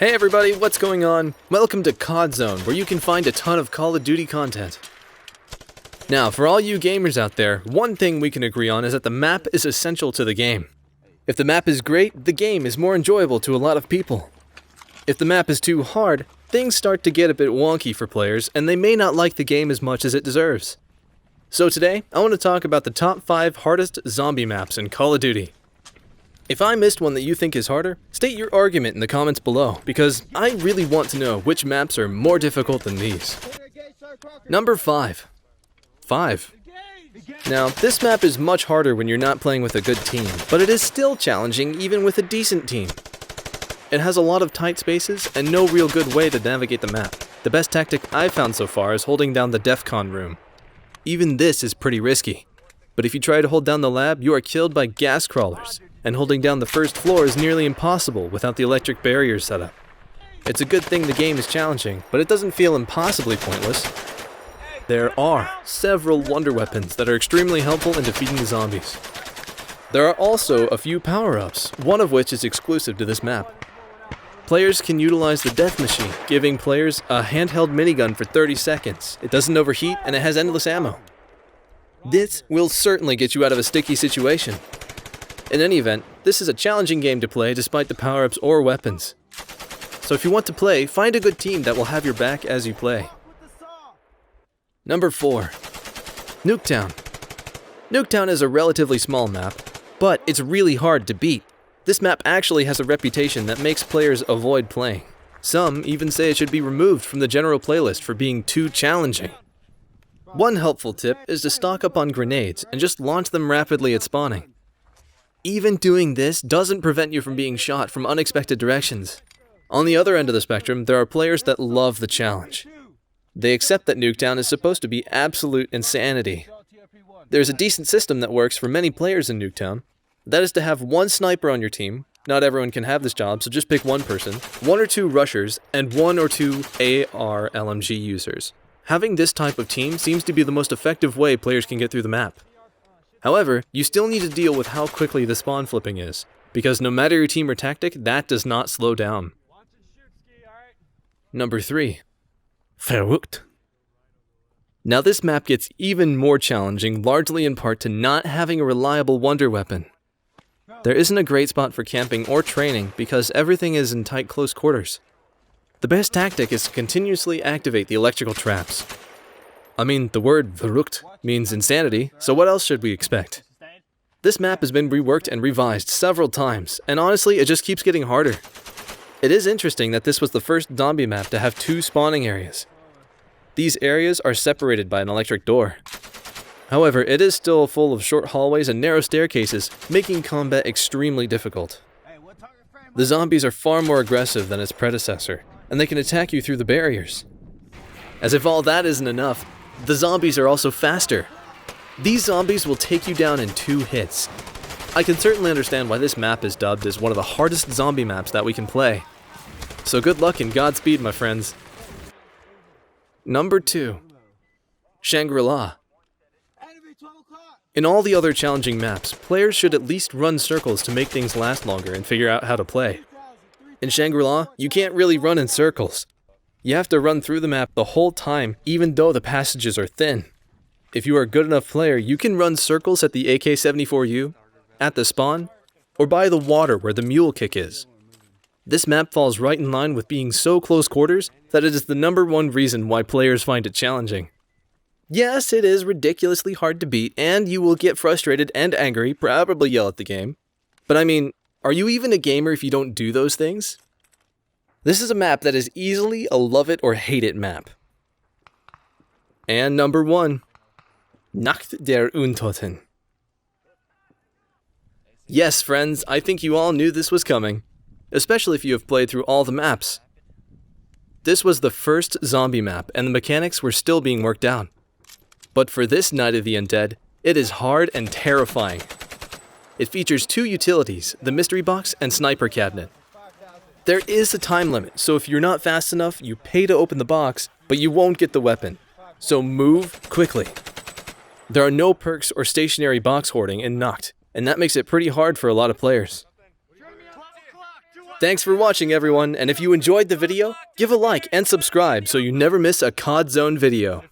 Hey everybody, what's going on? Welcome to COD Zone, where you can find a ton of Call of Duty content. Now, for all you gamers out there, one thing we can agree on is that the map is essential to the game. If the map is great, the game is more enjoyable to a lot of people. If the map is too hard, things start to get a bit wonky for players, and they may not like the game as much as it deserves. So today, I want to talk about the top 5 hardest zombie maps in Call of Duty. If I missed one that you think is harder, state your argument in the comments below, because I really want to know which maps are more difficult than these. Number 5. 5. Now, this map is much harder when you're not playing with a good team, but it is still challenging even with a decent team. It has a lot of tight spaces and no real good way to navigate the map. The best tactic I've found so far is holding down the DEFCON room. Even this is pretty risky, but if you try to hold down the lab, you are killed by gas crawlers. And holding down the first floor is nearly impossible without the electric barrier set up. It's a good thing the game is challenging, but it doesn't feel impossibly pointless. There are several wonder weapons that are extremely helpful in defeating the zombies. There are also a few power-ups, one of which is exclusive to this map. Players can utilize the death machine, giving players a handheld minigun for 30 seconds. It doesn't overheat and it has endless ammo. This will certainly get you out of a sticky situation. In any event, this is a challenging game to play despite the power-ups or weapons. So if you want to play, find a good team that will have your back as you play. Number 4. Nuketown. Nuketown is a relatively small map, but it's really hard to beat. This map actually has a reputation that makes players avoid playing. Some even say it should be removed from the general playlist for being too challenging. One helpful tip is to stock up on grenades and just launch them rapidly at spawning. Even doing this doesn't prevent you from being shot from unexpected directions. On the other end of the spectrum, there are players that love the challenge. They accept that Nuketown is supposed to be absolute insanity. There's a decent system that works for many players in Nuketown. That is to have one sniper on your team. Not everyone can have this job, so just pick one person, 1 or 2 rushers, and 1 or 2 AR LMG users. Having this type of team seems to be the most effective way players can get through the map. However, you still need to deal with how quickly the spawn flipping is, because no matter your team or tactic, that does not slow down. Number 3. Verrückt. Now this map gets even more challenging, largely in part to not having a reliable wonder weapon. There isn't a great spot for camping or training because everything is in tight close quarters. The best tactic is to continuously activate the electrical traps. I mean, the word verrückt means insanity, so what else should we expect? This map has been reworked and revised several times, and honestly, it just keeps getting harder. It is interesting that this was the first zombie map to have 2 spawning areas. These areas are separated by an electric door. However, it is still full of short hallways and narrow staircases, making combat extremely difficult. The zombies are far more aggressive than its predecessor, and they can attack you through the barriers. As if all that isn't enough, the zombies are also faster. These zombies will take you down in 2 hits. I can certainly understand why this map is dubbed as one of the hardest zombie maps that we can play. So good luck and Godspeed, my friends. Number 2. Shangri-La. In all the other challenging maps, players should at least run circles to make things last longer and figure out how to play. In Shangri-La, you can't really run in circles. You have to run through the map the whole time, even though the passages are thin. If you are a good enough player, you can run circles at the AK-74U, at the spawn, or by the water where the mule kick is. This map falls right in line with being so close quarters that it is the number 1 reason why players find it challenging. Yes, it is ridiculously hard to beat, and you will get frustrated and angry, probably yell at the game. But I mean, are you even a gamer if you don't do those things? This is a map that is easily a love it or hate it map. And number 1. Nacht der Untoten. Yes, friends, I think you all knew this was coming, especially if you have played through all the maps. This was the first zombie map, and the mechanics were still being worked out. But for this Night of the Undead, it is hard and terrifying. It features 2 utilities, the mystery box and sniper cabinet. There is a time limit, so if you're not fast enough, you pay to open the box, but you won't get the weapon. So move quickly. There are no perks or stationary box hoarding in Nacht, and that makes it pretty hard for a lot of players. Thanks for watching, everyone, and if you enjoyed the video, give a like and subscribe so you never miss a COD Zone video.